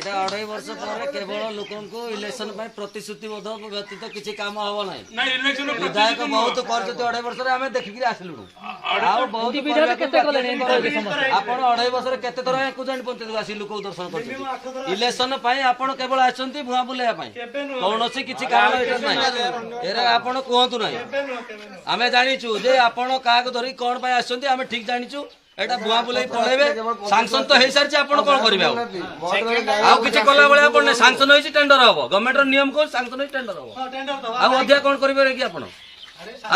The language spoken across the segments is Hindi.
এটা 2.5 वर्ष पर केवल लोकंको इलेक्शन पे प्रतिश्रुतिबद्ध व्यतीत किसी काम हबो नै विधायक बहुत करजते 2.5 वर्ष रे हमें देखि के आसलुनु आ बहुत विधायक केते कले आपण 2.5 वर्ष रे केते थरा को जानि पंचायत आसी लोक दर्शन करछथि इलेक्शन पे आपण केवल आछंती भुआ बुले पई कोनोसी किसी कारण एटा नै एरा आपण कहतु नै हमें जानिछु जे आपण काग धरि कोन पे आछंती हमें ठीक जानिछु एटा बुआ बुले पळेबे सैंक्शन तो हे सारछि आपण कोन करबे आ किछि कला बळे आपण सैंक्शन होइछि टेंडर हबो गवर्नमेंट रो नियम को सैंक्शन होइ टेंडर हबो आ अध्या कोन करबे रे कि आपण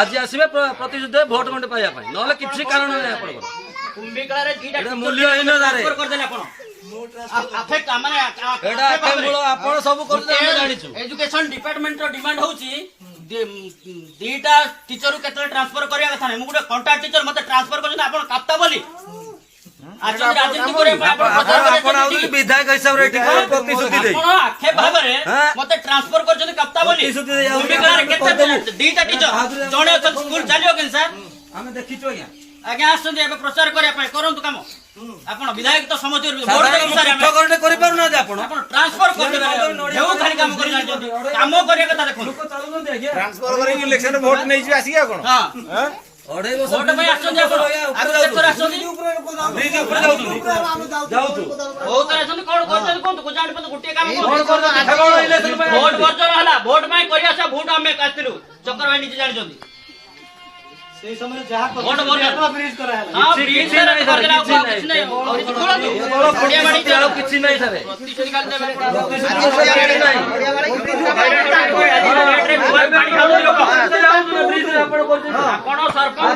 आज आसीबे प्रतिशुद्ध वोट मंडे पाया पई नले किछि कारण नै आपण को कुंभिकला रे दीटा मूल्य इन दारे ट्रांसफर कर देले आपण अफेक्ट माने एटा केवल आपण सब करते हम जानिछु एजुकेशन डिपार्टमेंट रो डिमांड होउछि दीटा टीचर को केतले ट्रांसफर करिया कथा नै मु गुटे कॉन्ट्रैक्ट टीचर मते ट्रांसफर करछन आपण काप्ता बोली आज राजनीति करे आपण आउ विधायक हिसाब रे प्रतिश्रुति दे आपण आखे भाबे रे मते ट्रांसफर करछन काप्ता बोली कुंभिकला रे केते दीटा टीचर जणे अछन स्कूल चलियो केन सर हमें देखिचो या आज्ञा आसुंदी एबे प्रचार करिया पय करंतु काम आपण विधायक तो समझ वोट दे सर हम करने करि पारु ना आपण आपण ट्रांसफर कर देबे जेउ खाली काम कर जानि काम करिया कथा देखो लोक चालु न आज्ञा ट्रांसफर करी इलेक्शन वोट नै छी आसी कोन हां 2.5 वर्ष वोट में आछन आपण आगु केतर आछन ब्रिज ऊपर जाऊ तू ओ तर आछन कोन करछन कोन को जानि पत गुटे काम कोन कर इलेक्शन पे वोट वर्जन हला वोट में करिया से वोट हमें कास्तिलु चक्कर भाई नीचे जानि जंदी से समय जहां वोट वर्जन ब्रिज करा है हां ब्रिज से किछ नै और बोलो बढ़िया बाड़ी आउ किछि नै सर प्रतिशुद्धि काल देबे आपण सरपंच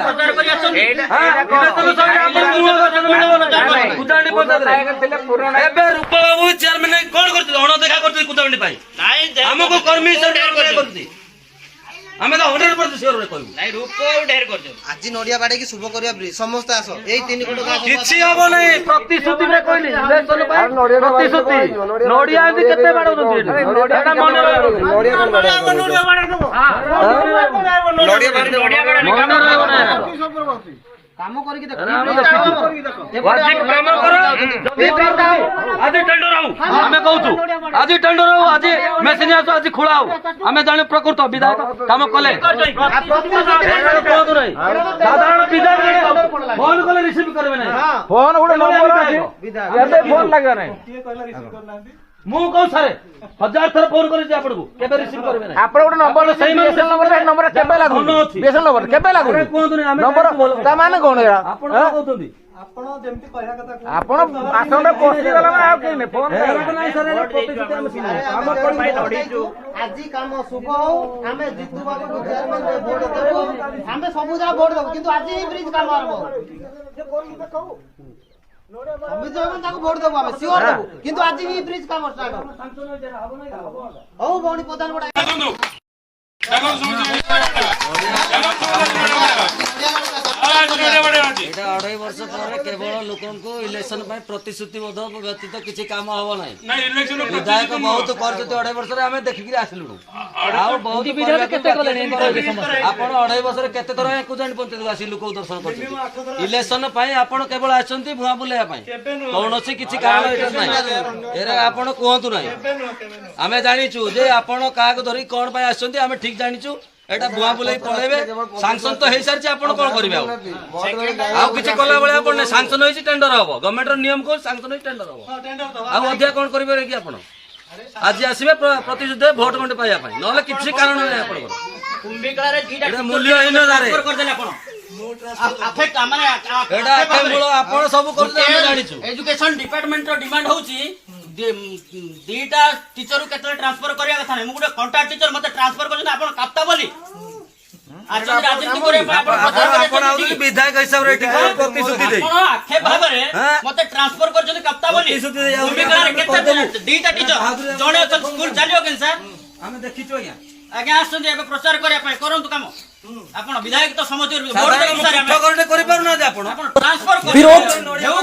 प्रचार करि आछन कुदांडी पंचायत एबे रूप बाबू चेयरमैन कोन करथि अण देखा करथि कुदांडी पाई हमको कर्मी सब करथि हमें तो 100% श्योर रे कहू नाही रूप ढेर करजो आज नडिया बाडे की शुभ करिया ब्रिज समस्त आसो एई 3 कोटी का किछि हबो नै प्रतिश्रुति रे कहली इलेक्शन पाई प्रतिश्रुति नडिया आदि केते बाडो दउछि एटा मन नडिया बाडे काम करि के देखो वाजिब काम करो जदी करता आज टेंडर आउ हमें कहू आज टेंडर आउ आज मेसेज आसो आज खुलाओ हमें जाने प्रकृत विधायक काम कले साधारण विधायक फोन कले रिसीव करबे नै फोन उडे नंबर आहे केबे फोन लागो नै के कहला रिसीव करना है मु कहू सारे 1000 थर फोन करे जे आपन को केबे रिसीव करबे नै आपण उडे नंबर सही मेसेज नंबर केबे लागो मेसेज नंबर केबे लागो अरे कोन दुनी हमें नंबर ता माने कोन एरा आपन कहउतोंदी आपण जेमति कहया कथा आपण आसंडे पोस्टी गला में आ के ने फोन नै सर प्रतिशुद्धि हम सिन हम कोन भाई नडीचू आजी काम सुख हो हमें जितु बाबू को चेयरमैन रे वोट देबो हमें सब जगह वोट देबो किंतु आज ही ब्रिज काम आरबो जे कोन के कहू हम जो हम ताको वोट देबो हमें श्योर देबो किंतु आज ही ब्रिज काम स्टार्ट हो बौणी प्रधान बडा এটা 2.5 वर्ष पर केवल लोकंको इलेक्शन पे प्रतिश्रुतिबद्ध व्यतीत किसी काम हबो नै विधायक बहुत करजते 2.5 वर्ष रे हमें देखि के आसलुनु आ बहुत विधायक केते कले आपण 2.5 वर्ष रे केते थरा को जानि पंचायत आसी लोक दर्शन करछथि इलेक्शन पे आपण केवल आछंती भुआ बुले पई कोनोसी किछि कारण एटा नै एरा आपण कहतु नै हमें जानिछु जे आपण काग धरि कोन पे आछंती हमें ठीक जानिछु एटा बुआ बुले पळेबे सैंक्शन तो हे सारछि आपण कोन करबे आ किछि कला बळे आपण सैंक्शन होइछि टेंडर हबो गवर्नमेंट रो नियम को सैंक्शन होइ टेंडर हबो आ अध्या कोन करबे रे कि आपण आज आसीबे प्रतिशुद्ध वोट मंडे पाया पई नले किछि कारण नै आपण कुंभिकला रे दीटा मूल्य इन दारे ट्रांसफर कर देले आपण अफेक्ट माने एटा केवल आपण सब करते हम जानिछु एजुकेशन डिपार्टमेंट रो डिमांड होउछि दीटा टीचर को केतले ट्रांसफर करिया कथा नै मु गुटे कॉन्ट्रैक्ट टीचर मते ट्रांसफर करछन आपण काप्ता बोली आज राजनीति करे आपण आउ विधायक हिसाब रे प्रतिश्रुति दे आपण आखे भाबे रे मते ट्रांसफर करछन काप्ता बोली कुंभिकला रे केते दीटा टीचर जणे अछन स्कूल चलियो केन सर हमें देखिचो या आज्ञा आसुंदी एबे प्रचार करिया पय करंतु काम आपण विधायक तो समझ वोट दे सर हम करने करि पारु ना आपण आपण ट्रांसफर कर विरोध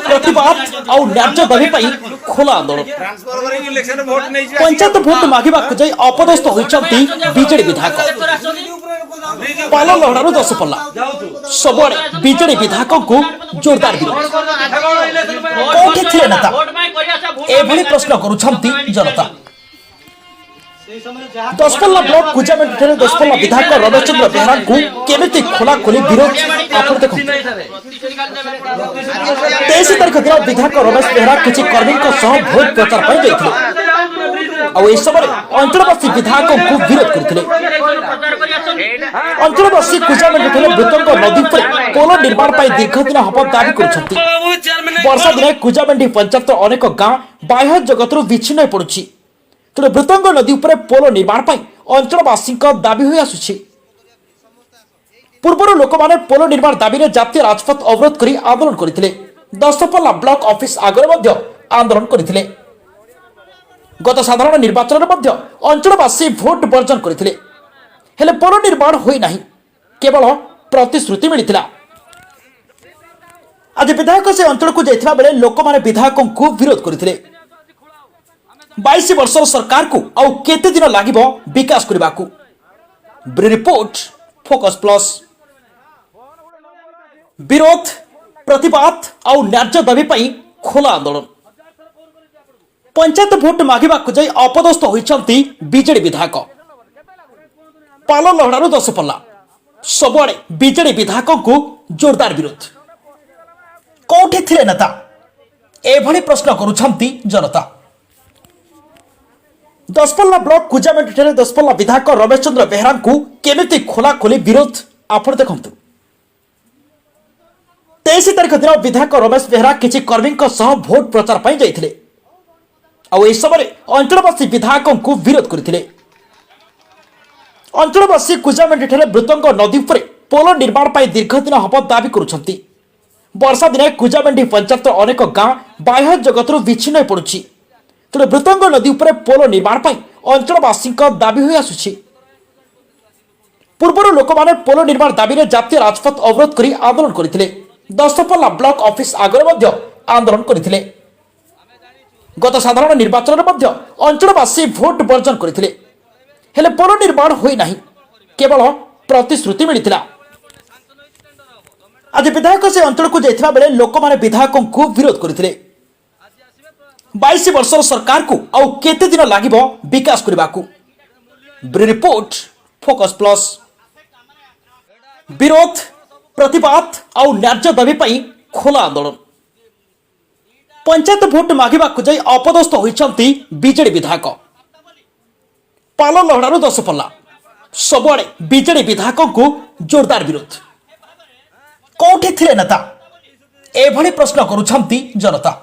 प्रतिवाद और न्याय दाबी पई खोला आंदोलन ट्रांसफर करी इलेक्शन वोट नै छी पंचायत भोट मागिबाक जाई अपदस्थ होइचंती बीजेडी विधायक पाल लहड़ारू 10 पल्ला सबरे बीजेडी विधायक को जोरदार विरोध कोठे थिले नेता एभली प्रश्न करुछंती जनता। दशपल्ला ब्लॉक कुजामेंटी दशपल्ला विधायक रमेश चंद्र बेहरा को केमिति खोला खोली विरोध आपण देखो 23 तारिख दिन विधायक रमेश बेहरा किछि कर्मी भोट प्रचार पर जाइथिले आ ए समय अंचलवासी विधायक को विरोध करथिले। अंचलवासी कुजामेंटी मृतंग नदी पर पोल निर्माण पर दीर्घ दिन हब दाबी करछंती। वर्षा दिन कुजामेंटी पंचायत अनेक गांव बाह्य जगत विच्छिन्न पड़ुछि तेणु मृतंग नदी उपर पोल निर्माण पर अंचलवासी दाबी हो आसुछि। पूर्व लोक माने पोल निर्माण दाबी में जातीय राजपथ अवरोध कर आंदोलन करथिले। दशपल्ला ब्लॉक ऑफिस आगे आंदोलन करथिले। गत साधारण निर्वाचन में अंचलवासी भोट वर्जन करथिले हेले पोल निर्माण होई नाही, केवल प्रतिश्रुति मिलिथिला। आज विधायक से अंचल को जाइथिबा बेले लोक माने विधायकों को विरोध करथिले। 22 वर्षर सरकार को आउ केते दिन लागिबो विकास करबाकू। Bureau report focus plus. विरोध प्रतिवाद आउ न्याय दाबी पई खोला आंदोलन। पंचायत भोट मागिबाकू जाई अपदस्थ होइछंती बीजेडी विधायक। पाल लहड़ारू दशपल्ला सबुआड़े बीजेडी विधायकों को जोरदार विरोध। कोठी थिले नेता एभली प्रश्न करुछंती जनता। दशपल्ला ब्लॉक कुजामेंटी दशपल्ला विधायक रमेश चंद्र बेहरा को केमिति खोला खोली विरोध आपण देखंतु। 23 तारिख दिन विधायक रमेश बेहरा किछि कर्मी भोट प्रचार पर जाइथिले आ ए समय अंचलवासी विधायकों को विरोध करथिले। अंचलवासी कुजामेंटी मृतंग नदी उपर पोल निर्माण पर दीर्घ दिन हब दाबी करुछंती। वर्षा दिन कुजामेंटी पंचायत अनेक गांव बाह्य जगत विच्छिन्न पड़ुछि तेणु मृतंग नदी उपर पोल निर्माण पर अंचलवासी दाबी हो आसुछि। पूर्व लोक माने पोल निर्माण दाबी में जातीय राजपथ अवरोध कर आंदोलन करथिले। दशपल्ला ब्लॉक ऑफिस आगे आंदोलन करथिले। गत साधारण निर्वाचन में अंचलवासी भोट वर्जन करथिले हेले पोल निर्माण होई नाही, केवल प्रतिश्रुति मिलिथिला। आज विधायक से अंचल को जाइथिबा बेले लोक माने विधायकों को विरोध करथिले। 22 वर्षर सरकार को आउ केते दिन लागिबो विकास करबाकू। Bureau report focus plus. विरोध प्रतिवाद आउ न्याय दाबी पई खोला आंदोलन। पंचायत भोट मागिबाकू जाई अपदस्थ होइछंती बीजेडी विधायक। पाल लहड़ारू दशपल्ला सबुआड़े बीजेडी विधायकों को जोरदार विरोध। कोठी थिले नेता एभली प्रश्न करुछंती जनता।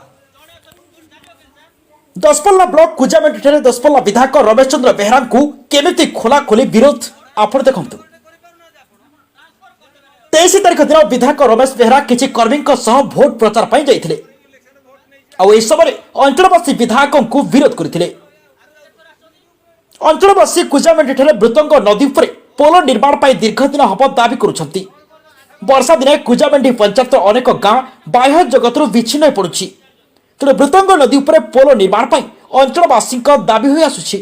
दशपल्ला ब्लॉक कुजामेंटी दशपल्ला विधायक रमेश चंद्र बेहरा को केमिति खोला खोली विरोध आपण देखंतु। 23 तारिख दिन विधायक रमेश बेहरा किछि कर्मी भोट प्रचार पर जाइथिले आ ए समय अंचलवासी विधायकों को विरोध करथिले। अंचलवासी कुजामेंटी मृतंग नदी उपर पोल निर्माण पर दीर्घ दिन हब दाबी करुछंती। वर्षा दिन कुजामेंटी पंचायत अनेक गांव बाह्य जगत विच्छिन्न पड़ुछि तेणु मृतंग नदी उपर पोल निर्माण पर अंचलवासी दाबी हो आसुछि।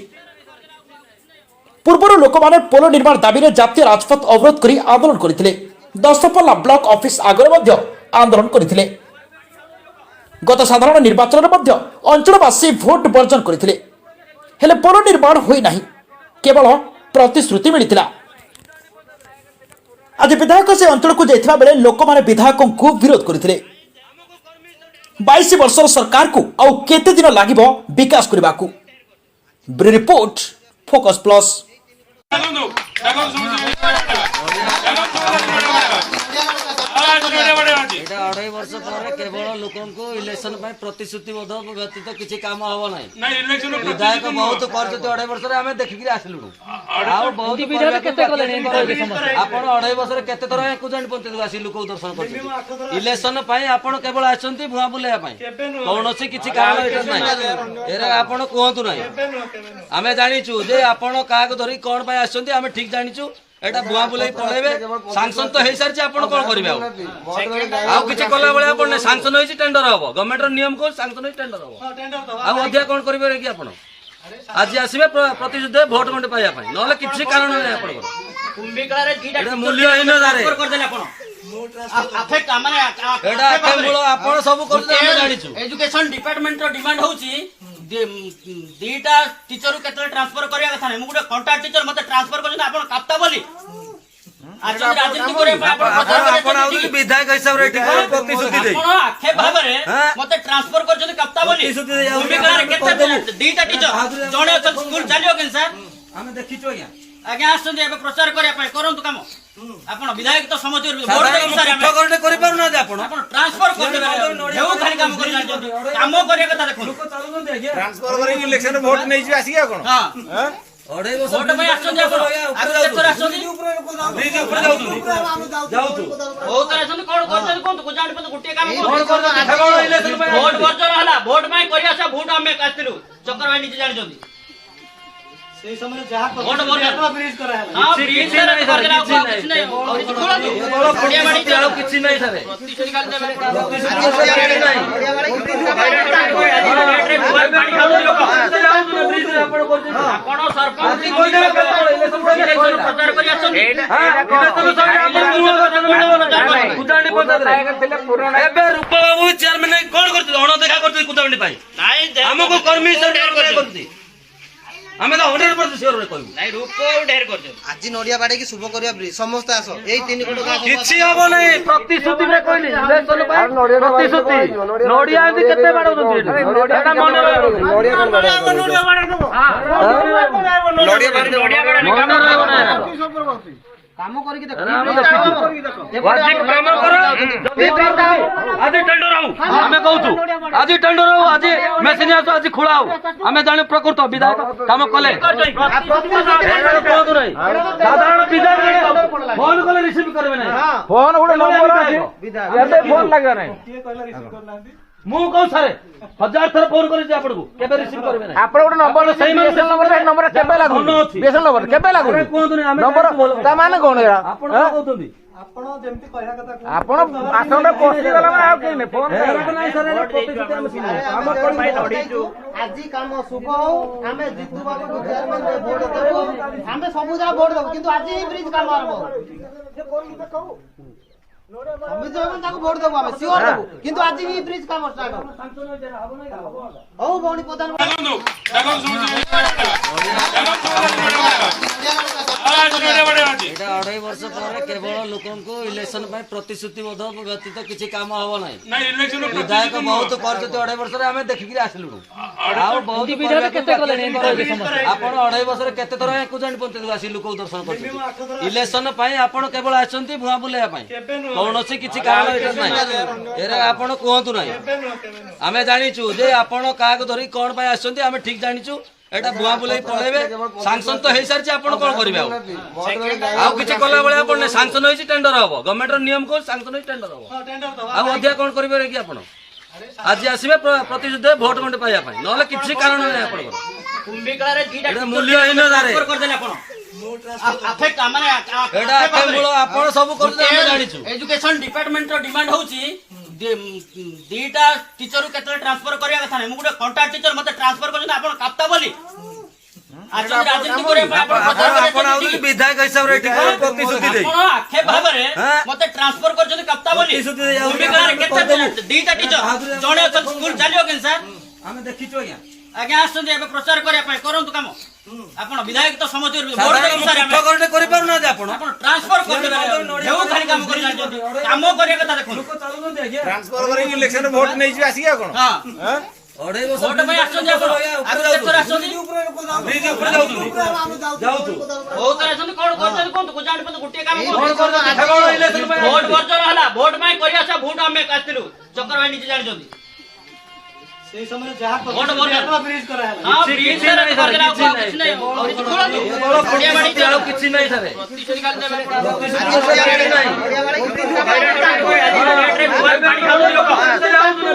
पूर्व लोक माने पोल निर्माण दाबी में जातीय राजपथ अवरोध कर आंदोलन करथिले। दशपल्ला ब्लॉक ऑफिस आगे आंदोलन करथिले। गत साधारण निर्वाचन में अंचलवासी भोट वर्जन करथिले हेले पोल निर्माण होई नाही, केवल प्रतिश्रुति मिलिथिला। आज विधायक से अंचल को जाइथिबा बेले लोक माने विधायकों को विरोध करथिले। 22 वर्षर सरकार को आउ केते दिन लागिबो विकास करबाकू। Bureau report focus plus. एटा 2.5 वर्ष पर केवल लोकनको इलेक्शन पर प्रतिश्रुतिबद्ध व्यतीत किछि काम हबो नाही। विधायक बहुत करजते 2.5 वर्ष रे हमें देखि आसलु आ बहुत विधायक केते कलेनी आपण 2.5 वर्ष रे केते तरह कुजाणी पंचायत वासी लोक दर्शन करछन। इलेक्शन पई आपण केवल आछंती भुआ बुलेया पई कोनोसी किछि कारण एटा नाही। एरा आपण कहंतु नाही, हमें जानिछु जे आपण काग धरि कोन पई आछंती हमें ठीक जानिछु। एटा बुआ बुलाई पळेबे सैंक्शन तो हेई सारछि आपण कोन करिवे आ किछि कला बळे आपण सैंक्शन होइछि टेंडर हबो गवर्नमेंट रो नियम को सैंक्शन होइ टेंडर हबो आ अध्या कोन करिवे कि आपण आज आसीबे प्रतिशुद्ध भोट गंडे पाया पई नले किछि कारण नै आपण कुंभिकळा रे 2टा मूल्य हीन दारे कर देले आपण एजुकेशन डिपार्टमेंट डिमांड होची दीटा टीचर केतले ट्रांसफर करिया कथा नै मु गुटे कॉन्ट्रैक्ट टीचर मते ट्रांसफर करछन आपण काप्ता बोली आज राजनीति करे आपण विधायक हिसाब रे प्रतिश्रुति दे आपण आखे भाबरे मते ट्रांसफर करछन काप्ता बोली भूमिकार केते दीटा टीचर जणे अछन स्कूल चलियो केन सर हमें देखिचो आज्ञा आज्ञा आछन एबे प्रचार करिया पय करंतु काम आपण विधायक तो समझ वोट दे सर हम करने करि पारु ना आपण ट्रांसफर कर देबे हेउ खाली काम करि जान काम करिया कथा देखो ट्रांसफर करे इलेक्शन वोट नै जी आसी कोन हां अढ़ाई वर्ष वोट में आछन जे आपण आरो केतर आछन ब्रिज ऊपर जाऊ तू ओ करे छन कोन करछन कोन को जान पे गुटे काम कोन इलेक्शन में वोट वर्जन हला वोट में करिया से वोट हमें कास्तिलु चक्कर भाई नीचे जान जंदी से समय जहां वोट वर्जन ब्रिज करा है हां ब्रिज से नहीं कर कुछ नहीं खोला तू बढ़िया बाड़ी चलो किछि नहीं थारे प्रतिशोध निकाल देबे बढ़िया वाला की ब्रिज का आपण सरपंच प्रचार करि आछन एबे रूप बाबू चेयरमैन कोन करथि अण देखा करथि कुदावंडी पाई नाही हमको कर्मी से करथि हमें तो 100% श्योर रे कहू नाही रूप ढेर करछन आज नोडिया बाड़े की शुभ करिया ब्रिज समस्त आसो एई 3 कोट का किछि हबो नै प्रतिश्रुति रे कहली इलेक्शन पाई प्रतिश्रुति नोडिया एंती केते बाडो दंती एटा मन नोडिया कोन बाडो नोडिया बाडो दबो नोडिया बाडो काम करी के देखो वाजिब काम करो जल्दी आज टेंडर आउ हमें कहू आज टेंडर आउ आज मेसिन आसो आज खुलाओ हमें जाने प्रकृत विधायक काम कले साधारण विधायक फोन कले रिसीव करबे नै फोन उडे नंबर अछि एबे फोन लागबे नै मु कहू सारे 1000 थर फोन करि जे आपन को केबे रिसीव करबे नै आपण उडे नंबर सही बेसन नंबर केबे लागु बेसन नंबर केबे लागु नंबर ता माने कोन या आपन कहउतोंदी आपण जेमति कहया कथा आपण आसन रे पोस्टी गला माने आ के नै फोन नै सारे प्रतिश्रुति हम सुनो काम कोन भाई नोडिचू आजी काम सुख हो हमें जितू बाबू को चेयरमैन रे वोट देबो हमें सबु जा वोट देबो किंतु आज ही ब्रिज काम आरबो जे कोन के कहू हम जब तक वोट देबो हमें सियोर देबो किंतु आज ही ब्रिज काम स्टार्ट हो बौणी प्रधान एटा अढ़ाई वर्ष पर केवल लोकनको इलेक्शन पर प्रतिश्रुतिबद्ध व्यतीत किछि काम हबो नै विधायक बहुत करजते अढ़ाई वर्ष रे हमें देखि आसलु आ बहुत विधायक केते कलेनी आपण अढ़ाई वर्ष रे केते तरह को जानि पंचायत आसी लोक दर्शन करछन इलेक्शन पई आपण केवल आछंती भुआ बुलेया पई कोनोसी किछि कारण एटा नै एरा आपण कहंतु नै हमें जानिछु जे आपण काग धरि कोन पई आछंती हमें ठीक जानिछु एटा बुआ बुलाई पळेबे सैंक्शन तो हेई सारछि आपण कोन करबे आ किछि कला बळे आपण नै सैंक्शन होइछि टेंडर हबो गवर्नमेंट रो नियम को सैंक्शन होइ टेंडर हबो आ अध्या कोन करबे रे कि आपण आज आसीबे प्रतिशुद्ध वोट गंटे पाया पई नले किछि कारण नै आपण कुंभिकला रे दीटा मूल्यहीन दारे कर देले आपण आफे कामने एटा मूल आपण सब करते हम जानिछु एजुकेशन डिपार्टमेंट रो डिमांड होची दीटा टीचर केतले ट्रांसफर करिया कथा नै मु गुटे कॉन्ट्रैक्ट टीचर मते ट्रांसफर करछन आपण काप्ता बोली आज राजनीति करे आपण विधायक हिसाब रे प्रतिश्रुति दे आपण आखे भाबरे मते ट्रांसफर करछन काप्ता बोली भूमिकार केते दीटा टीचर जणे अछन स्कूल चलियो केन सर हमें देखिचो आज्ञा आज्ञा आछन एबे प्रचार करिया पय करंतु काम आपण विधायक तो समझ वोट दे सर हम करने करि पारु ना आपण ट्रांसफर कर देबे हेउ खाली काम करि जान काम करिया कथा देखो ट्रांसफर करे इलेक्शन वोट नै जी आसी कोन हां अढ़ाई वर्ष वोट में आछन जे आपण आरो केतर आछन ब्रिज ऊपर जाऊ तू ओ करे छन कोन करछन कोन को जान पे गुटे काम कोन इलेक्शन में वोट वर्जन हला वोट में करिया से वोट हमें कास्तिलु चक्कर भाई नीचे जान जंदी से समय जहां वोट वर्जन ब्रिज करा है हां ब्रिज से नहीं कर कुछ नहीं खोला तू बढ़िया बाड़ी चलो किछि नै थारे प्रतिशोध निकाल देबे बढ़िया वाला की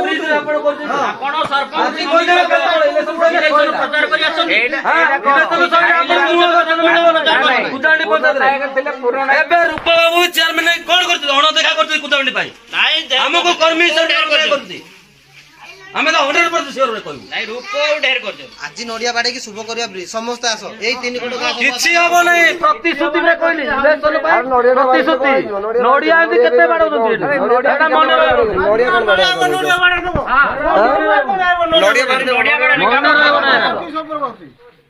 ब्रिज का आपण सरपंच प्रचार करि आछन एबे रूप बाबू चेयरमैन कोन करथि अण देखा करथि कुदावंडी पाई नाही हमको कर्मी से करथि ଆମେ ତ 100% ସିଓର କହିବୁ ନାଇଁ ରୂପ ଢେର କରୁଛ ଆଜି ନଡିଆ ବାଡେଇକି ଶୁଭ କରିବା ବ୍ରିଜ ସମସ୍ତେ ଆସ ଏଇ 3 କୋଟି ଗାଁ କିଛି ହବ ନାହିଁ ପ୍ରତିଶ୍ରୁତି ରେ କହିଲି ଇଲେକ୍ସନ ପାଇଁ ପ୍ରତିଶ୍ରୁତି ନଡିଆ ଏମିତି କେତେ ବାଡଉଛନ୍ତି ଏଟା ମନେ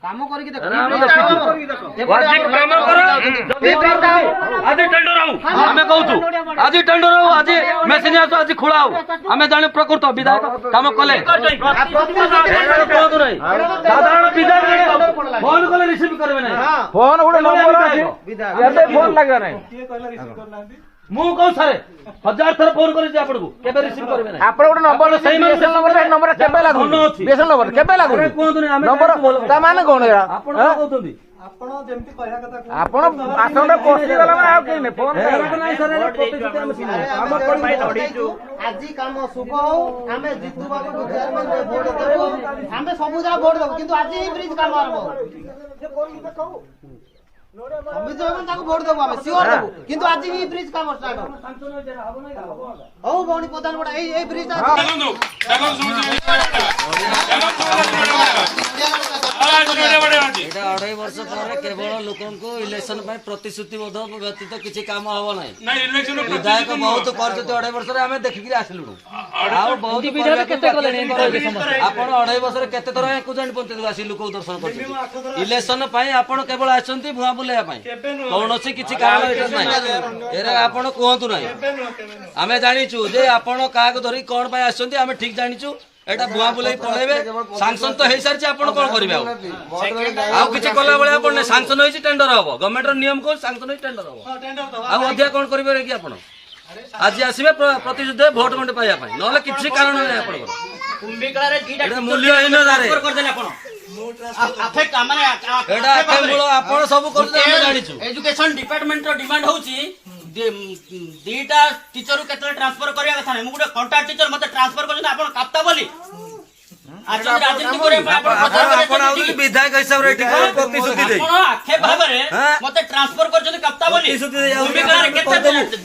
କାମ କରିକି ଦେଖ ଆଜି ଟେଣ୍ଡର ହଉ ଆମେ କହୁଛୁ ଆଜି ଟେଣ୍ଡର ହଉ ଆଜି ମେସିନ ଆସୁ ଆଜି ଖୋଳା ହଉ ଆମେ ଜାଣି ପ୍ରକୃତ ବିଧାୟକ କାମ କଲେ କୁହନ୍ତୁ ନାହିଁ ସାଧାରଣ ବିଧାୟକ ଫୋନ କଲେ ରିସିଭ କରିବେ ନାହିଁ ଫୋନ ଗୋଟେ ନମ୍ବର ଅଛି ଏବେ ଫୋନ ଲାଗିବ ନାହିଁ ମୁଁ କହୁ ସାରେ 1000 ଥର ଫୋନ କରିଛି ଆପଣଙ୍କୁ କେବେ ରିସିଭ କରିବେ ନାହିଁ ଆପଣ ଗୋଟେ ନମ୍ବର ସେଇ ନମ୍ବର କେବେ ଲାଗୁନି ବେସନ ନମ୍ବର କେବେ ଲାଗୁନି ନମ୍ବର ତା ମାନେ କଣ ଏରା ଆପଣ କଣ କହୁଛନ୍ତି ଆପଣ ଆସନ୍ତା ପଶିଗଲା ମାନେ ଆଉ କେହି ନାହିଁ ଫୋନ ଆଜି କାମ ଶୁଭ ହଉ ଆମେ ଜିତୁ ବାବୁକୁ ଚେୟାରମ୍ୟାନ ରେ ଭୋଟ ଦେବୁ ଆମେ ସବୁ ଯାକ ଭୋଟ ଦେବୁ କିନ୍ତୁ ଆଜି ହିଁ ବ୍ରିଜ କାମ ଆରମ୍ଭ ତାକୁ ଭୋଟ ଦେବୁ ଆମେ ସିଓର ଦେବୁ କିନ୍ତୁ ଆଜି ହିଁ ବ୍ରିଜ କାମ ଷ୍ଟାର୍ଟ ହଉ ଭଉଣୀ ପ୍ରଧାନ ବଡ ଏଇ ବ୍ରିଜ ଏଇଟା 2.5 ବର୍ଷ ପରେ କେବଳ ଲୋକଙ୍କୁ ଇଲେକ୍ସନ ପାଇଁ ପ୍ରତିଶ୍ରୁତିବଦ୍ଧ ବ୍ୟତୀତ କିଛି କାମ ହବ ନାହିଁ ବିଧାୟକ ବହୁତ କରିଛନ୍ତି 2.5 ବର୍ଷରେ ଆମେ ଦେଖିକିରି ଆସିଲୁଣୁ ଆଉ ବହୁତ ଆପଣ 2.5 ବର୍ଷରେ କେତେ ଥର ଏକୁ ଜାଣି ପଞ୍ଚାୟତକୁ ଆସି ଲୋକଙ୍କୁ ଦର୍ଶନ କରିଛନ୍ତି ଇଲେକ୍ସନ ପାଇଁ ଆପଣ କେବଳ ଆସିଛନ୍ତି ଭୁଆଁ ବୁଲେଇବା ପାଇଁ କୌଣସି କିଛି କାରଣ ଏଇଟା ନାହିଁ ଏରା ଆପଣ କୁହନ୍ତୁ ନାହିଁ ଆମେ ଜାଣିଛୁ ଯେ ଆପଣ କାହାକୁ ଧରି କଣ ପାଇଁ ଆସିଛନ୍ତି ଆମେ ଠିକ ଜାଣିଛୁ ଏଟା ଭୁଆଁ ବୁଲେଇ ପଳେଇବେ ସାଂସନ ତ ହେଇସାରିଛି ଆପଣ କଣ କରିବେ ଆଉ କିଛି କଲା ଭଳିଆ ଆପଣ ସାଂସନ ହେଇଛି ଟେଣ୍ଡର ହବ ଗଭର୍ଣ୍ଣମେଣ୍ଟର ନିୟମ କହୁଛି ସାଂସନ ହେଇଛି ଟେଣ୍ଡର ହବ ଆଉ ଅଧିକା କଣ କରିବେ କି ଆପଣ ଆଜି ଆସିବେ ପ୍ରତିଶୁଦ୍ଧ ଭୋଟ ଗଣ୍ଡେ ପାଇବା ପାଇଁ ନହେଲେ କିଛି କାରଣ ନାହିଁ ଆପଣଙ୍କର ମୂଲ୍ୟହୀନ ଆପଣ ସବୁ କରୁଛନ୍ତି ଆମେ ଜାଣିଛୁ ଏଜୁକେଶନ ଡିପାର୍ଟମେଣ୍ଟର ଡିମାଣ୍ଡ ହଉଛି ଦିଟା टीचर केतले ट्रांसफर करिया कथा नै मु गुटे कॉन्ट्रैक्ट टीचर मते ट्रांसफर करछन आपण काप्ता बोली आज राजनीति करे आपण आउनी विधायक हिसाब रे टिकल प्रतिश्रुति दे आपण आखे भाबरे मते ट्रांसफर करछन काप्ता बोली भूमिकार केते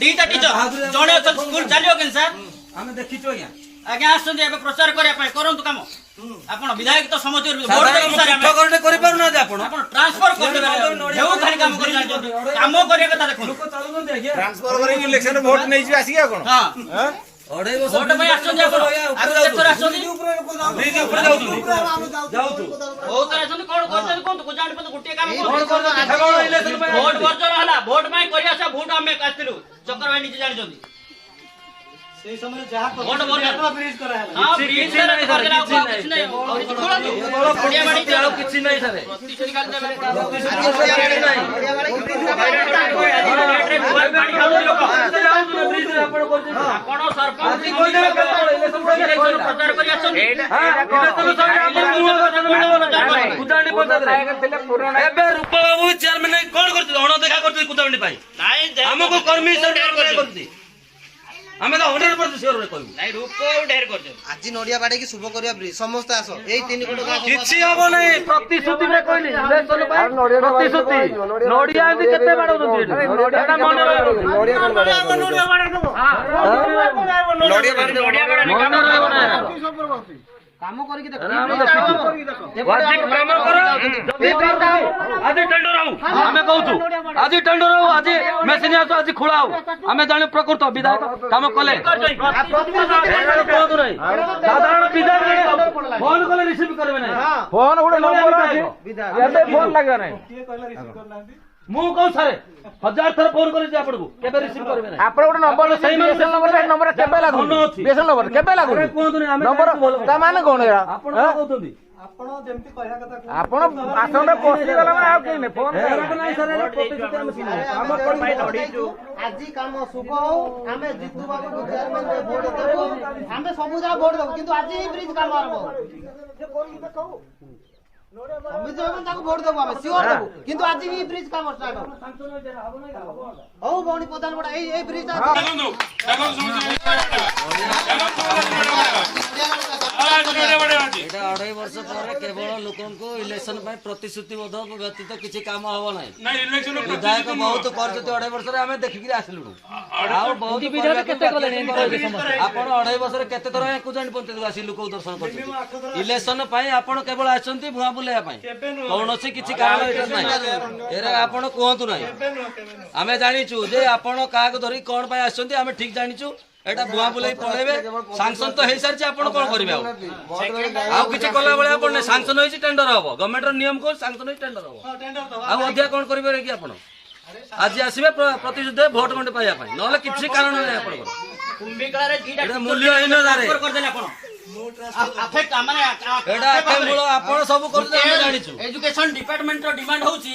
दीटा टीचर जणे अछन स्कूल चलियो केन सर हमें देखिचो आज्ञा आज्ञा आछन एबे प्रचार करिया पय करंतु काम आपण विधायक तो समझ वोट दे सर हम करने करि पारु ना आपण ट्रांसफर कर देबे हेउ खाली काम करि जान काम करिया कथा देखो ट्रांसफर करी इलेक्शन वोट नै जी आसी कोन हां वोट में आछन जे आपण आरो केतर आछन ब्रिज ऊपर जाउ बहुत आछन कोन करछन कोन को जानि पत गुटे काम कोन इलेक्शन में वोट वर्जन हला वोट में करिया से वोट हमें कास्तिलु चक्कर भाई नीचे जानि जंदी से समय जहां वोट वर्जन ब्रिज करा है हां ब्रिज कर देला कुछ नहीं बढ़िया बाड़ी चलो किछि नहीं थारे प्रतिशोध काल देबे आपण सरपंच प्रचार करि आछन एबे रूप बाबू चेयरमैन कोन करथि अण देखा करथि कुदावंडी पाई नाही हमको कर्मी सब करथि हमें तो 100% सियोर कहू नाही रूप ढेर करछ ଆଜି ନଡିଆ ବାଡେଇକି ଶୁଭ କରିବା ବ୍ରିଜ ସମସ୍ତେ ଆସ ଏଇ 3 କୋଟି ଗାଁ କିଛି ହବ ନାହିଁ ପ୍ରତିଶ୍ରୁତି ରେ କହିଲି ଇଲେକ୍ସନ ପାଇଁ ପ୍ରତିଶ୍ରୁତି ନଡିଆ ଏମିତି କେତେ ବାଡଉଛନ୍ତି ଏଟା ମନେ କାମ କରିକି ଦେଖ ଆଜି ଟେଣ୍ଡର ହଉ ଆମେ କହୁଛୁ ଆଜି ଟେଣ୍ଡର ହଉ ଆଜି ମେସିନ ଆସୁ ଆଜି ଖୋଳା ହଉ ଆମେ ଜାଣି ପ୍ରକୃତ ବିଧାୟକ କାମ କଲେ କୁହନ୍ତୁ ନାହିଁ ସାଧାରଣ ବିଧାୟକ ଫୋନ କଲେ ରିସିଭ କରିବେ ନାହିଁ ଫୋନ ଗୋଟେ ନମ୍ବର ଅଛି ଏବେ ଫୋନ ଲାଗିବ ନାହିଁ ମୁଁ କହୁ ସାରେ 1000 ଥର ଫୋନ କରିଛି ଆପଣଙ୍କୁ କେବେ ରିସିଭ କରିବେ ନାହିଁ ଆପଣ ଗୋଟେ ନମ୍ବର ସେଇ ନମ୍ବର କେବେ ଲାଗୁନି ବେସନ ନମ୍ବର କେବେ ଲାଗୁନି ନମ୍ବର ତା ମାନେ କଣ ଏରା ଆପଣ କଣ କହୁଛନ୍ତି ଆପଣ ଆସନ୍ତା ପଶିଗଲା ମାନେ ଆଉ କେହି ନାହିଁ ଫୋନ ଆଜି କାମ ଶୁଭ ହଉ ଆମେ ଜିତୁ ବାବୁକୁ ଚେୟାରମ୍ୟାନ ରେ ଭୋଟ ଦେବୁ ଆମେ ସବୁ ଯାକ ଭୋଟ ଦେବୁ କିନ୍ତୁ ଆଜି ହିଁ ବ୍ରିଜ କାମ ଆରମ୍ଭ ତାକୁ ଭୋଟ ଦେବୁ ଆମେ ସିଓର ଦେବୁ କିନ୍ତୁ ଆଜି ହିଁ ବ୍ରିଜ କାମ ଷ୍ଟାର୍ଟ ହଉ ଭଉଣୀ ପ୍ରଧାନ ବଡ ଏଇ ବ୍ରିଜ এটা 2.5 ବର୍ଷ ପରେ କେବଳ ଲୋକଙ୍କୁ ଇଲେକ୍ସନ ପାଇଁ ପ୍ରତିଶ୍ରୁତିବଦ୍ଧ ବ୍ୟତୀତ କିଛି କାମ ହବ ନାହିଁ। ବିଧାୟକ ବହୁତ କରିଛନ୍ତି 2.5 ବର୍ଷରେ ଆମେ ଦେଖିକିରି ଆସିଲୁଣୁ। ଆଉ ବହୁତ ଆପଣ 2.5 ବର୍ଷରେ କେତେ ଥର ଏକୁଜାଣି ପଞ୍ଚାୟତକୁ ଆସି ଲୋକଙ୍କୁ ଦର୍ଶନ କରିଛନ୍ତି। ଇଲେକ୍ସନ ପାଇଁ ଆପଣ କେବଳ ଆସିଛନ୍ତି ଭୁଆ ବୁଲେଇବା ପାଇଁ, କୌଣସି କିଛି କାରଣ ଏଇଟା ନାହିଁ। ଏରା ଆପଣ କୁହନ୍ତୁ ନାହିଁ। ଆମେ ଜାଣିଛୁ ଯେ ଆପଣ କାହାକୁ ଧରି କଣ ପାଇଁ ଆସିଛନ୍ତି ଆମେ ଠିକ ଜାଣିଛୁ। এটা বুয়া বুলাই পড়াইবে সাংশন তো হই সারছে আপন কোন করিবে আউ কিছু কলা বলে আপন সাংশন হইছে টেন্ডর হবো গভর্নমেন্টর নিয়ম কো সাংশন হই টেন্ডর হবো আউ অধিয়া কোন করিবে রে কি আপন আজি আসিবে প্রতিযুদ্ধে ভোট গন্ডে পাইয়া পাই নহলে কিছু কারণ নাই আপন কুম্ভিকারে দুইটা এটা মূল্যহীন দারে ট্রান্সফার করে দেলে আপন আফেক্ট মানে এটা কেবল আপন সব করতে আমি জানিଛୁ এডুকেশন ডিপার্টমেন্ট র ডিমান্ড হউছি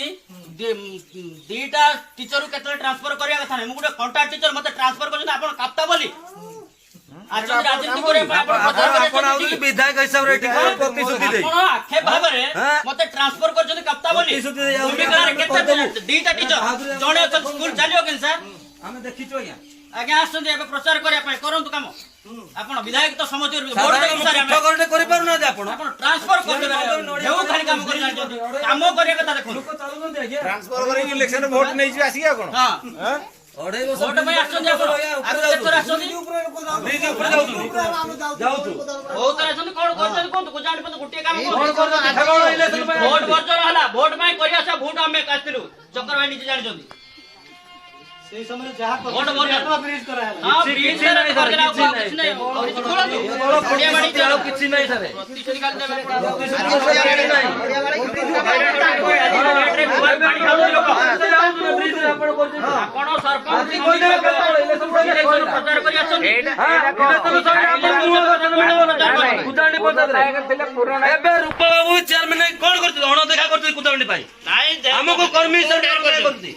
দুইটা টিচর কেতে ট্রান্সফার করিয়া কথা নাই মু গুଟେ কন্ট্রাক্ট টিচর মতে ট্রান্সফার করছেন আপন কাপ্তা বলি आज राजनीति करे আপন আউলি বিধায়ক হিসাବରେ এটি কোন প্রতিশ্রুতি দেই আপন আক্ষেপ ভাବରେ মতে ট্রান্সফার করছেন কাপ্তা বলি ভূমিকাରେ କେତେ ଦୁଇଟା টিচର ଜଣେ ଅଛନ୍ତି ସ୍କୁଲ ଚାଲିବ କେন ସାର୍ ଆମେ ଦେଖିଛୁ ଆଜ୍ଞା ଆଜ୍ଞା ଆସୁଛନ୍ତି ଏବେ ପ୍ରଚାର କରିବା ପାଇଁ କରନ୍ତୁ କାମ ଆପଣ ବିଧାୟକ ତ ସମସ୍ତ ଭୋଟ ଦେଇ ସାର୍ ଆମେ କରଟେ କରି ପାରୁ ନା ଆପଣ ଆପଣ ଟ୍ରାନ୍ସଫର କରିଦେବେ ଯେଉଁ ଖାଲି କାମ କରି ଜାଣିଛନ୍ତି କାମ କରିବା କଥା ଦେଖନ୍ତୁ ଲୋକ ଚାଲୁଛନ୍ତି ଆଜ୍ଞା ट्रांसफर करें इलेक्शन वोट नहीं जी आसी कौन ହଁ हैं 2.5 ବର୍ଷ ଭୋଟ ପାଇଁ ଆସୁଛନ୍ତି ଆପଣ ଆଗରୁ କେତେ ଆସୁଛନ୍ତି ବ୍ରିଜ ଉପରେ ଯାଉଛୁ ବହୁତ ଆସୁଛନ୍ତି କଣ କରୁଛନ୍ତି କୁହନ୍ତୁ କୋ ଜାଣି ପନ୍ତୁ ଗୋଟିଏ କାମ କଣ କରୁଛନ୍ତି କେବଳ ଇଲେକ୍ସନ ପାଇଁ ଭୋଟ ବର୍ଜନ ହେଲା ଭୋଟ ପାଇଁ କରିବା ସା ଭୋଟ ଆମେ ଆସିଥିଲୁ ଚକ୍ର ଭାଇ ନିଜେ ଜାଣିଛନ୍ତି ସେଇ ସମୟରେ ଯାହା ଭୋଟ ବର୍ଜନ ବ୍ରିଜ କରା ହେଲା ହଁ ବ୍ରିଜ ରେ କରିଦେଲା ଆଉ କିଛି ନାହିଁ ଖୋଳନ୍ତୁ ପଡ଼ିଆ ବାଡ଼ି ଆଉ କିଛି ନାହିଁ ସାରେ ପ୍ରତିଶୋଧ କାଲି ଦେବେ ଆପଣ ସରପଞ୍ଚ ପ୍ରଚାର କରି ଆସନ୍ତି ଏବେ ରୂପ ବାବୁ ଚେୟାରମ୍ୟାନ କଣ କରୁଛନ୍ତି ଅଣଦେଖା କରୁଛନ୍ତି କୁଦାଣ୍ଡି ପାଇଁ ଆମକୁ କର୍ମୀ କରୁଛନ୍ତି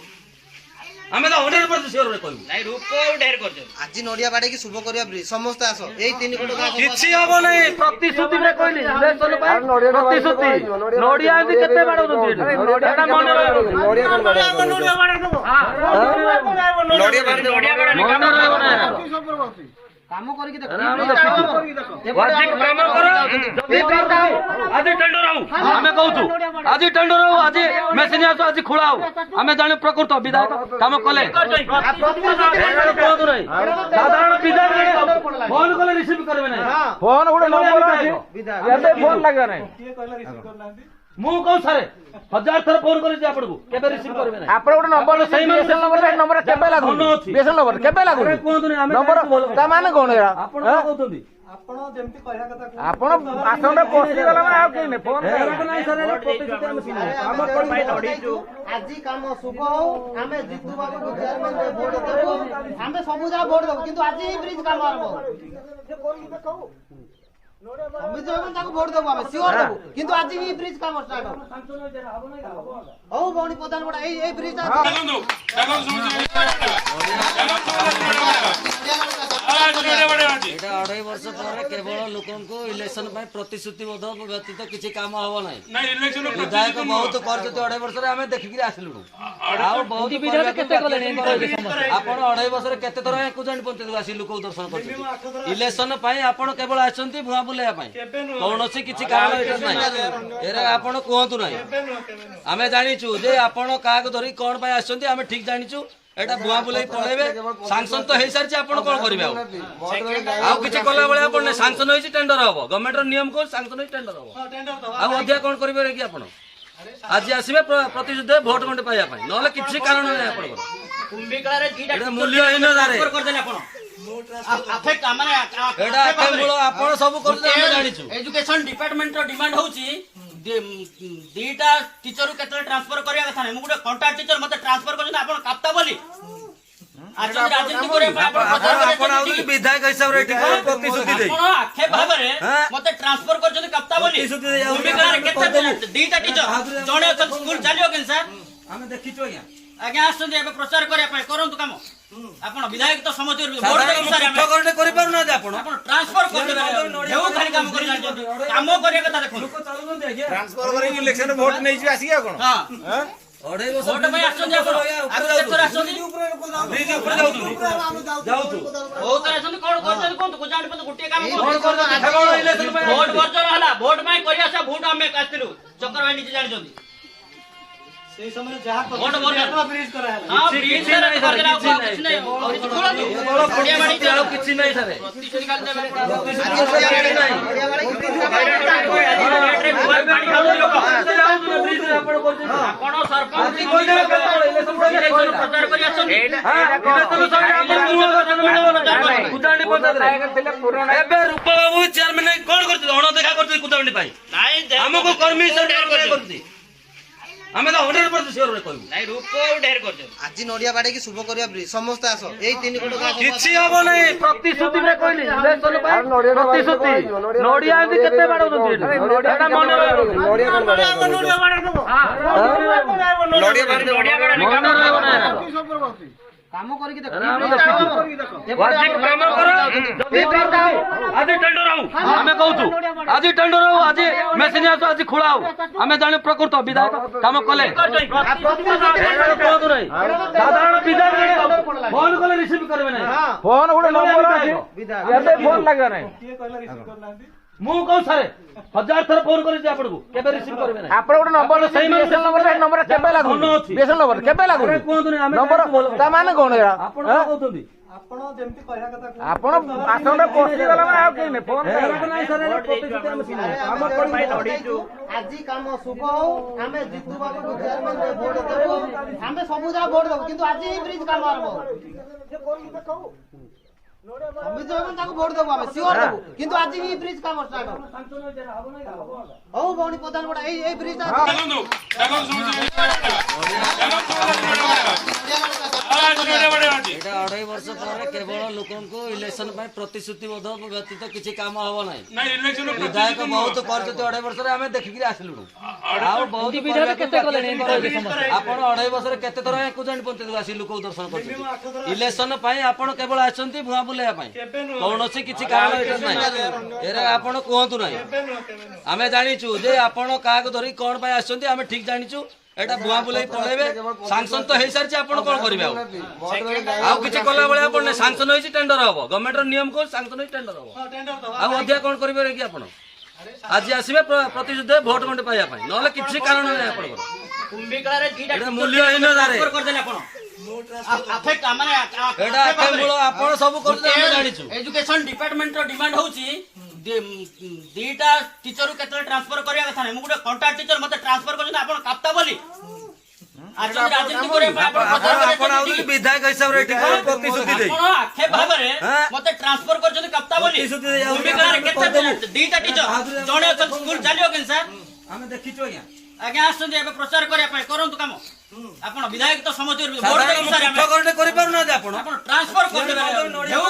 ଆମେ ତ 100% ସିଓର କହିବୁ ନାଇଁ ରୂପ ଢେର କରୁଛନ୍ତି ଆଜି ନଡିଆ ବାଡେଇକି ଶୁଭ କରିବା ବ୍ରିଜ ସମସ୍ତେ ଆସ ଏଇ 3 କୋଟି ଗାଁ କିଛି ହବ ନାହିଁ ପ୍ରତିଶ୍ରୁତି ରେ କହିଲି ଇଲେକ୍ସନ ପାଇଁ ପ୍ରତିଶ୍ରୁତି ନଡିଆ ଏମିତି କେତେ ବାଡଉଛନ୍ତି ଏଟା ମନେ ରହିବ କାମ କରିକି ଦେଖ ଆଜି ଟେଣ୍ଡର ହଉ ଆମେ କହୁଛୁ ଆଜି ଟେଣ୍ଡର ହଉ ଆଜି ମେସିନ ଆସୁ ଆଜି ଖୋଳା ହଉ ଆମେ ଜାଣି ପ୍ରକୃତ ବିଧାୟକ କାମ କଲେ କୁହନ୍ତୁ ନାହିଁ ସାଧାରଣ ବିଧାୟକ ଫୋନ କଲେ ରିସିଭ କରିବେ ନାହିଁ ଫୋନ ଗୋଟେ ନମ୍ବର ଅଛି କେବେ ଫୋନ ଲାଗିବ ନାହିଁ ମୁଁ କହୁ ସାରେ 1000 ଥର ଫୋନ କରିଛି ଆପଣଙ୍କୁ କେବେ ରିସିଭ କରିବେ ନାହିଁ ଆପଣ ଗୋଟେ ନମ୍ବର ସେଇ ବିଏସଏଲ ନମ୍ବର ଏ ନମ୍ବର କେବେ ଲାଗୁନି ବିଏସଏଲ ନମ୍ବର କେବେ ଲାଗୁନି କୁହନ୍ତୁନି ଆମେ ନମ୍ବର ତା ମାନେ କଣ ଏରା ଆପଣ କଣ କହୁଛନ୍ତି ଆପଣ ଆସନ୍ତା ପଶି ଗଲା ମାନେ ଆଉ କେହି ନାହିଁ ଫୋନ ଆଜି କାମ ଶୁଭ ହଉ ଆମେ ଜିତୁ ବାବୁକୁ ଚେୟାରମ୍ୟାନ ରେ ଭୋଟ ଦେବୁ ଆମେ ସବୁ ଯାକ ଭୋଟ ଦେବୁ କିନ୍ତୁ ଆଜି ହିଁ ବ୍ରିଜ କାମ ଆରମ୍ଭ ସମିତି ତାକୁ ଭୋଟ ଦେବୁ ଆମେ ସିଓର ଦେବୁ କିନ୍ତୁ ଆଜି ହିଁ ବ୍ରିଜ କାମ ଷ୍ଟାର୍ଟ ହଉ ଭଉଣୀ ପ୍ରଧାନ ବଡ ଏଇ ବ୍ରିଜ এটা 2.5 ବର୍ଷ ପରେ କେବଳ ଲୋକଙ୍କୁ ଇଲେକ୍ସନ ପାଇଁ ପ୍ରତିଶ୍ରୁତିବଦ୍ଧ ବ୍ୟତୀତ କିଛି କାମ ହବ ନାହିଁ। ବିଧାୟକ ବହୁତ କରିଛନ୍ତି 2.5 ବର୍ଷରେ ଆମେ ଦେଖିକିରି ଆସିଲୁଣୁ। ଆଉ ବହୁତ ଆପଣ 2.5 ବର୍ଷରେ କେତେ ଥର ଏକୁଜାଣି ପଞ୍ଚାୟତକୁ ଆସି ଲୋକଙ୍କୁ ଦର୍ଶନ କରିଛନ୍ତି। ଇଲେକ୍ସନ ପାଇଁ ଆପଣ କେବଳ ଆସିଛନ୍ତି ଭୁଆ ବୁଲେଇବା ପାଇଁ, କୌଣସି କିଛି କାରଣ ଏଇଟା ନାହିଁ। ଏରା ଆପଣ କୁହନ୍ତୁ ନାହିଁ। ଆମେ ଜାଣିଛୁ ଯେ ଆପଣ କାହାକୁ ଧରି କଣ ପାଇଁ ଆସିଛନ୍ତି ଆମେ ଠିକ ଜାଣିଛୁ। এটা বুয়া বুলাই পড়াইবে সাংশন তো হই সারছে আপন কোন করিবে আউ কিছু কলা বলে আপন সাংশন হইছে টেন্ডর হবো গভর্নমেন্টর নিয়ম কো সাংশন হই টেন্ডর হবো আউ অধিয়া কোন করিবে রে কি আপন আজি আসিবে প্রতিযুদ্ধে ভোট গন্ডে পাইয়া পাই নহলে কিছু কারণ নাই আপন কুম্ভিকারে দুইটা এটা মূল্যহীন দারে ট্রান্সফার করে দেলে আপন আফেক্ট মানে এটা কেবল আপন সব করতে আমি জানিଛୁ এডুকেশন ডিপার্টমেন্ট র ডিমান্ড হউছি দুইটা টিচর কেতে ট্রান্সফার করিয়া কথা নাই মু গুଟେ কন্ট্রাক্ট টিচর মতে ট্রান্সফার করছেন আপন কাপ্তা বলি आज राजनीति करे আপন আউলি বিধায়ক হিসাବରେ এটি কোন প্রতিশ্রুতি দেই আপন আক্ষেপ ভাବରେ মতে ট্রান্সফার করছেন কাপ্তা বলি ভূমিকাରେ କେତେ ଦୁଇଟା ଟିଚର ଜଣେ ଅଛନ୍ତି ସ୍କୁଲ ଚାଲିବ କେନ ସାର୍ ଆମେ ଦେଖିଛୁ ଆଜ୍ଞା ଆଜ୍ଞା ଆସୁଛନ୍ତି ଏବେ ପ୍ରଚାର କରିବା ପାଇଁ କରନ୍ତୁ କାମ ଆପଣ ବିଧାୟକ ତ ସମସ୍ତ ଭୋଟ ଦେଇ ସାର୍ ଆମେ କରଟେ କରି ପାରୁ ନା ଆପଣ ଆପଣ ଟ୍ରାନ୍ସଫର କରିଦେବେ ଯେଉଁ ଖାଲି କାମ କରି ଜାଣିଛନ୍ତି କାମ କରିବା କଥା ଦେଖନ୍ତୁ ट्रांसफर करें इलेक्शन वोट नहीं जी आसी कौन ହଁ हैं ଅଢ଼େଇ ବର୍ଷ ଭୋଟ ପାଇଁ ଆସୁଛନ୍ତି ଆପଣ ଆଗରୁ କେତେଥର ଆସୁଛନ୍ତି ବହୁତ ଥର ଆସୁଛନ୍ତି କଣ କରୁଛନ୍ତି କୁହନ୍ତୁ ଗୁଜରାଟ ପର୍ଯ୍ୟନ୍ତ ଗୋଟିଏ କାମ ଭୋଟ ବର୍ଜନ ହେଲା ଭୋଟ ପାଇଁ କରି ଆସିବା ଭୋଟ ଆମେ ଆସିଥିଲୁ ଚକ୍ର ଭାଇ ନିଜେ ଜାଣିଛନ୍ତି ସେଇ ସମୟରେ ଯାହା ଭୋଟ ବର୍ଜନ ବ୍ରିଜ କରାହେଲା ହଁ ବ୍ରିଜ କିଛି ନାହିଁ କିଛି ନାହିଁ ସାର୍ ଆପଣ ସରପଞ୍ଚ ପ୍ରଚାର କରି ଆସନ୍ତି ଏବେ ରୂପ ବାବୁ ଚେୟାରମ୍ୟାନ କଣ କରୁଛନ୍ତି ଅଣଦେଖା କରୁଛନ୍ତି କୁଦାଣ୍ଡି ପାଇଁ ଆମକୁ କର୍ମୀ କରୁଛି ଆମେ ତ 100% ସିଓର କହିବୁ ନାଇଁ ରୂପ ଢେର କରୁଛନ୍ତି ଆଜି ନଡିଆ ବାଡେଇକି ଶୁଭ କରିବା ବ୍ରିଜ ସମସ୍ତେ ଆସ ଏଇ ତିନି କୋଟି କିଛି ହବ ନାହିଁ ପ୍ରତିଶ୍ରୁତିରେ କହିଲି ଇଲେକ୍ସନ ପାଇଁ ପ୍ରତିଶ୍ରୁତି ନଡିଆ ଏମିତି କେତେ ବାଡଉଛନ୍ତି ଏଟା ମନେ କାମ କରିକି ଦେଖ କାମ କର ଆଜି ଟେଣ୍ଡର ହଉ ଆମେ କହୁଛୁ ଆଜି ଟେଣ୍ଡର ହଉ ଆଜି ମେସିନ ଆସୁ ଆଜି ଖୋଳା ହଉ ଆମେ ଜାଣୁ ପ୍ରକୃତ ବିଧାୟକ କାମ କଲେ ସାଧାରଣ ବିଧାୟକ ଫୋନ କଲେ ରିସିଭ କରିବେ ନାହିଁ ଫୋନ ଗୋଟେ ନମ୍ବର ଅଛି ଏବେ ଫୋନ ଲାଗିବ ନାହିଁ ମୁଁ କହୁ ସାରେ 1000 ଥର ଫୋନ କରିଛି ଆପଣଙ୍କୁ କେବେ ରିସିଭ କରିବେ ନାହିଁ ଆପଣ ଗୋଟେ ନମ୍ବର ସେଇ ବିଏସଏଲ ନମ୍ବର ନମ୍ବର କେବେ ଲାଗୁନି ବିଏସଏଲ ନମ୍ବର କେବେ ଲାଗୁନି ନମ୍ବର ତା ମାନେ କଣ ଏରା ଆପଣ କଣ କହୁଛନ୍ତି ଆପଣ ଆସନ୍ତା ପଶି ଗଲା ମାନେ ଆଉ କେହି ନାହିଁ ଫୋନ ଆଜି କାମ ଶୁଭ ହଉ ଆମେ ଜିତୁ ବାବୁକୁ ଚେୟାରମ୍ୟାନ ଭୋଟ ଦେବୁ ଆମେ ସବୁ ଯାକ ଭୋଟ ଦେବୁ କିନ୍ତୁ ଆଜି ହିଁ ବ୍ରିଜ କାମ ଆରମ୍ଭ ତାକୁ ଭୋଟ ଦେବୁ ଆମେ ସିଓର ଦେବୁ କିନ୍ତୁ ଆଜି ହିଁ ବ୍ରିଜ କାମ ଷ୍ଟାର୍ଟ ହଉ ଭଉଣୀ ପ୍ରଧାନ ଗୋଟା ଏଇ ବ୍ରିଜ ଏଇଟା 2.5 ବର୍ଷ ପରେ କେବଳ ଲୋକଙ୍କୁ ଇଲେକ୍ସନ ପାଇଁ ପ୍ରତିଶ୍ରୁତିବଦ୍ଧ ବ୍ୟତୀତ କିଛି କାମ ହବ ନାହିଁ ବିଧାୟକ ବହୁତ କରିଛନ୍ତି 2.5 ବର୍ଷରେ ଆମେ ଦେଖିକିରି ଆସିଲୁଣୁ ଆଉ ବହୁତ ଆପଣ 2.5 ବର୍ଷରେ କେତେ ଥର ଏକୁଜାଣି ପଞ୍ଚାୟତକୁ ଆସି ଲୋକଙ୍କୁ ଦର୍ଶନ କରିଛନ୍ତି ଇଲେକ୍ସନ ପାଇଁ ଆପଣ କେବଳ ଆସିଛନ୍ତି ଭୁଆ ବୁଲେଇବା ପାଇଁ କୌଣସି କିଛି କାରଣ ଏଠି ନାହିଁ ଏରା ଆପଣ କୁହନ୍ତୁ ନାହିଁ ଆମେ ଜାଣିଛୁ ଯେ ଆପଣ କାହାକୁ ଧରି କଣ ପାଇଁ ଆସିଛନ୍ତି ଆମେ ଠିକ ଜାଣିଛୁ ଏଟା ଭୁଆ ବୁଲେଇ ପଳେଇବେ ସାଂସନ ତ ହେଇସାରିଛି ଆପଣ କଣ କରିବେ ଆଉ କିଛି କଲା ଭଳିଆ ଆପଣ ନାହିଁ ସାଂସନ ହେଇଛି ଟେଣ୍ଡର ହବ ଗଭର୍ଣ୍ଣମେଣ୍ଟର ନିୟମ କହୁଛି ସାଂସନ ହେଇଛି ଟେଣ୍ଡର ହବ ଆଉ ଅଧିକା କଣ କରିବେ କି ଆପଣ ଆଜି ଆସିବେ ପ୍ରତିଶୁଦ୍ଧ ଭୋଟ ଗଣ୍ଡେ ପାଇବା ପାଇଁ ନହେଲେ କିଛି କାରଣ ନାହିଁ ଆପଣଙ୍କର କୁମ୍ଭୀକଳାରେ ଦିଟା ମୂଲ୍ୟହୀନ କରିଦେଲେ ଆପଣ ଆପଣ ସବୁ କରୁଛନ୍ତି ଆମେ ଜାଣିଛୁ ଏଜୁକେଶନ ଡିପାର୍ଟମେଣ୍ଟର ଡିମାଣ୍ଡ ହଉଛି ଦିଟା ଟିଚର କେତେବେଳେ ଟ୍ରାନ୍ସଫର କରିବା କଥା ନାହିଁ ମୁଁ ଗୋଟେ କଣ୍ଟ୍ରାକ୍ଟ ଟିଚର ମତେ ଟ୍ରାନ୍ସଫର କରୁଛନ୍ତି ଆପଣ କାପ୍ତା ବୋଲି ବିଧାୟକ ହିସାବରେ ଆକ୍ଷେପ ଭାବରେ ମତେ ଟ୍ରାନ୍ସଫର କରିଛନ୍ତି କାପ୍ତା ବୋଲି ଦିଟା ଟିଚର ଜଣେ ଅଛନ୍ତି ସ୍କୁଲ ଚାଲିବ କେମିତି ସାର୍ ଆମେ ଦେଖିଛୁ ଆଜ୍ଞା ଆଜ୍ଞା ଆସୁଛନ୍ତି ଏବେ ପ୍ରଚାର କରିବା ପାଇଁ କରନ୍ତୁ କାମ ଆପଣ ବିଧାୟକ ତ ସମସ୍ତ କରିପାରୁନାହାନ୍ତି ଆପଣ ଟ୍ରାନ୍ସଫର କରିଦେବେ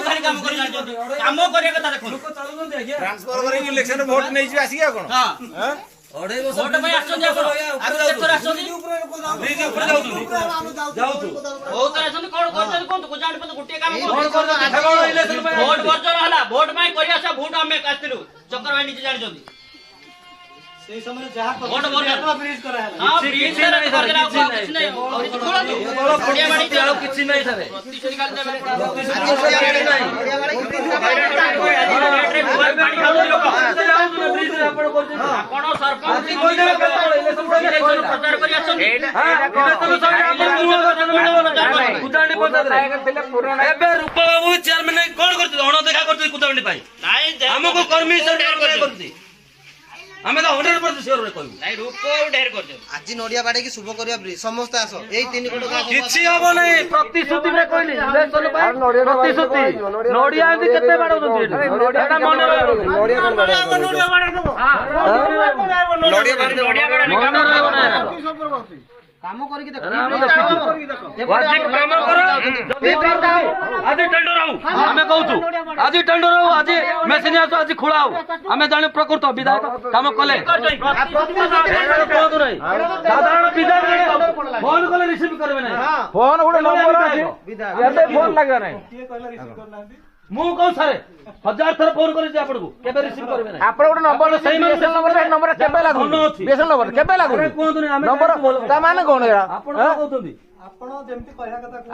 ଖାଲି କାମ କରି ଜାଣିଛନ୍ତି କାମ କରିବା କଥା ଦେଖନ୍ତୁ ଟ୍ରାନ୍ସଫର କରିକି ଇଲେକ୍ସନ ଭୋଟ ନେଇଯିବେ ଆସିକି ଆଉ କଣ ଭୋଟ ପାଇଁ ଆସୁଛନ୍ତି ଆପଣ ଆଗରୁ କେତେଥର ଆସୁଛନ୍ତି ବହୁତ ଥର ଆସୁଛନ୍ତି କଣ କରୁଛନ୍ତି କୁହନ୍ତୁ ଗୁଜରାଟ ପର୍ଯ୍ୟନ୍ତ ଗୋଟିଏ କାମ ଭୋଟ ବର୍ଜନ ହେଲା ଭୋଟ ପାଇଁ କରି ଆସିବା ଭୋଟ ଆମେ ଆସିଥିଲୁ ଚକ୍ର ଭାଇ ନିଜେ ଜାଣିଛନ୍ତି ସେଇ ସମୟରେ ଯାହା ଭୋଟ ବର୍ଜନ ବ୍ରିଜ କରାହେଲା ହଁ ବ୍ରିଜ କିଛି ନାହିଁ କିଛି ନାହିଁ ସାର୍ ଆପଣ ସରପଞ୍ଚ ପ୍ରଚାର କରି ଆସନ୍ତି ଏବେ ରୂପ ବାବୁ ଚେୟାରମ୍ୟାନ କଣ କରୁଛନ୍ତି ଅଣଦେଖା କରୁଛନ୍ତି କୁଦାଣ୍ଡି ପାଇଁ ଆମକୁ କର୍ମୀ କରୁଛି ଆମେ ତ 100% ସିଓର କହିବୁ ନାଇଁ ରୂପ ଢେର କରୁଛନ୍ତି ଆଜି ନଡିଆ ବାଡେଇକି ଶୁଭ କରିବା ବ୍ରିଜ ସମସ୍ତେ ଆସ ଏଇ ତିନି କୋଟି କିଛି ହବ ନାହିଁ ପ୍ରତିଶ୍ରୁତିରେ କହିଲି ଇଲେକ୍ସନ ପାଇଁ ପ୍ରତିଶ୍ରୁତି ନଡିଆ ଏମିତି କେତେ ବାଡଉଛନ୍ତି ଏଟା ମନେ କାମ କରିକି ଦେଖ କାମ କର ଆଜି ଟେଣ୍ଡର ହଉ ଆମେ କହୁଛୁ ଆଜି ଟେଣ୍ଡର ହଉ ଆଜି ମେସିନ ଆସୁ ଆଜି ଖୋଳା ହଉ ଆମେ ଜାଣୁ ପ୍ରକୃତ ବିଧାୟକ କାମ କଲେ ସାଧାରଣ ବିଧାୟକ ଫୋନ କଲେ ରିସିଭ କରିବେ ନାହିଁ ଫୋନ ଗୋଟେ ନମ୍ବର ଅଛି ଏବେ ଫୋନ ଲାଗିବ ନାହିଁ ମୁଁ କହୁଛି ସାର୍ 1000 ଥର ଫୋନ କରିଛି ଆପଣଙ୍କୁ କେବେ ରିସିଭ କରିବେ ନାହିଁ ଆପଣ ଗୋଟେ ନମ୍ବର ବିଏସଏଲ ନମ୍ବର କେବେ ଲାଗୁନି ବିଏସଏଲ ନମ୍ବର କେବେ ଲାଗୁନି କୁହନ୍ତୁନି ଆମେ ନମ୍ବର ତା ମାନେ କଣ ଏରା ଆପଣ କଣ କହୁଛନ୍ତି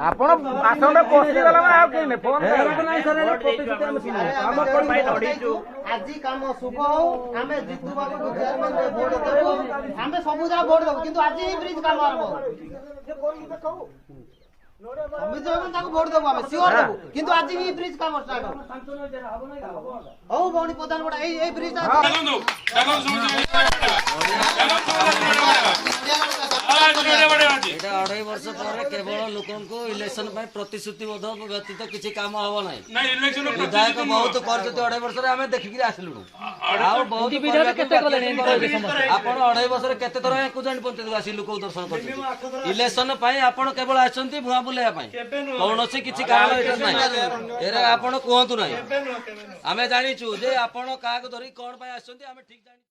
ଆପଣ ଆସନ୍ତା ପଶିଗଲା ମାନେ ଆଉ କେହି ଫୋନ ନାହିଁ ସାର୍ ଏଇଟା ପ୍ରତିଶ୍ରୁତି ଆମେ ଶୁଣିବୁ। ଆମ କଣ ପାଇଁ ଲଢିଛୁ ଆଜି କାମ ଶୁଭ ହଉ ଆମେ ଜିତୁ ବାବୁଙ୍କୁ ଚେୟାରମ୍ୟାନ ଭୋଟ ଦେବୁ ଆମେ ସବୁ ଯାକ ଭୋଟ ଦେବୁ କିନ୍ତୁ ଆଜି ହିଁ ବ୍ରିଜ କାମ ଆରମ୍ଭ ସମିତି ବାବୁ ତାକୁ ଭୋଟ ଦେବୁ ଆମେ ସିଓର ଦେବୁ କିନ୍ତୁ ଆଜି ହିଁ ବ୍ରିଜ କାମ ଷ୍ଟାର୍ଟ ହଉ ଭଉଣୀ ପ୍ରଧାନ ଗୋଟେ ଏଇ ବ୍ରିଜ এটা 2.5 ବର୍ଷ ପରେ କେବଳ ଲୋକଙ୍କୁ ଇଲେକ୍ସନ ପାଇଁ ପ୍ରତିଶ୍ରୁତିବଦ୍ଧ ବ୍ୟତୀତ କିଛି କାମ ହବ ନାହିଁ। ବିଧାୟକ ବହୁତ କରିଛନ୍ତି 2.5 ବର୍ଷରେ ଆମେ ଦେଖିକି ଆସିଲୁଣୁ ଆଉ ବହୁତ ଆପଣ 2.5 ବର୍ଷରେ କେତେ ଥର ଏକୁଜାଣି ପଞ୍ଚାୟତକୁ ଆସି ଲୋକଙ୍କୁ ଦର୍ଶନ କରିଛନ୍ତି। ଇଲେକ୍ସନ ପାଇଁ ଆପଣ କେବଳ ଆସିଛନ୍ତି ଭୁଆ ବୁଲେଇବା ପାଇଁ କୌଣସି କିଛି କାରଣ ଏଠି ନାହିଁ ଏରା ଆପଣ କୁହନ୍ତୁ ନାହିଁ। ଆମେ ଜାଣିଛୁ ଯେ ଆପଣ କାହାକୁ ଧରି କଣ ପାଇଁ ଆସିଛନ୍ତି ଆମେ ଠିକ ଜାଣି